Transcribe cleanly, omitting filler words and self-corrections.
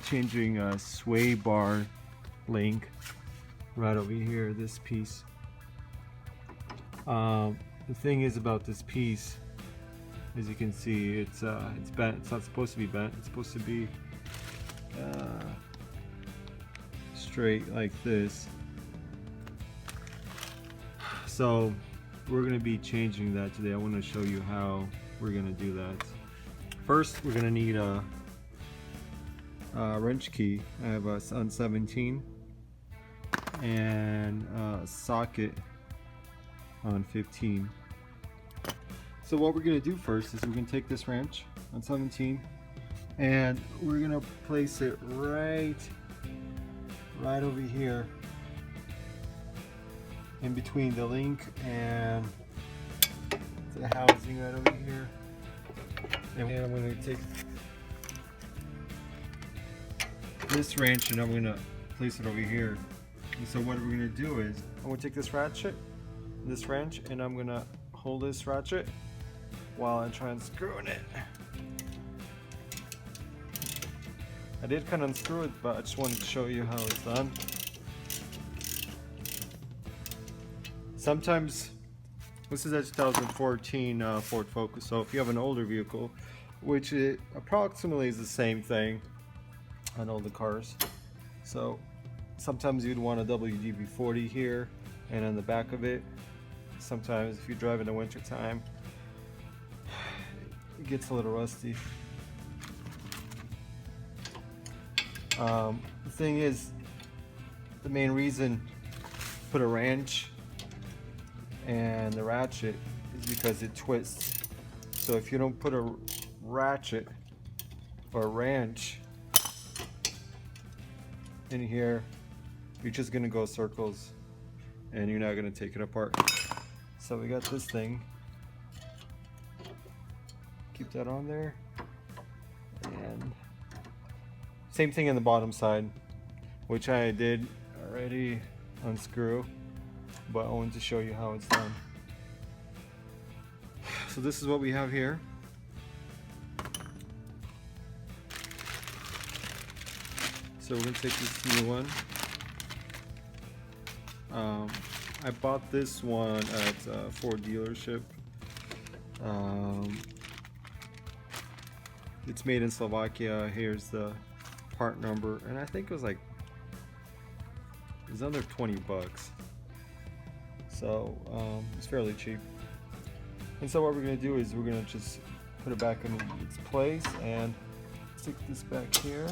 changing a Swaybar link right over here, this piece. The thing is about this piece, as you can see, it's bent. It's not supposed to be bent. It's supposed to be straight like this. So we're going to be changing that today. I want to show you how we're going to do that. First, we're going to need a wrench key. I have a on 17 and a socket on 15. So what we're going to do first is we're going to take this wrench on 17 and we're going to place it right over here in between the link and the housing right over here. And I'm going to take this wrench and I'm going to place it over here. And so what we're going to do is I'm going to take this wrench, and I'm going to hold this ratchet while I try and screw in it. I did kind of unscrew it, but I just wanted to show you how it's done. Sometimes, this is a 2014 Ford Focus, so if you have an older vehicle, which it approximately is the same thing on older cars, so sometimes you'd want a WD-40 here and on the back of it. Sometimes if you drive in the winter time, it gets a little rusty. The thing is, the main reason to put a wrench and the ratchet is because it twists. So if you don't put a ratchet or a wrench in here, you're just gonna go circles and you're not gonna take it apart. So we got this thing. Keep that on there. And same thing on the bottom side, which I did already unscrew, but I wanted to show you how it's done. So this is what we have here. So we're gonna take this new one. I bought this one at a Ford dealership. It's made in Slovakia. Here's the part number, and I think it was under 20 bucks. So it's fairly cheap. And so what we're gonna do is we're gonna just put it back in its place and stick this back here.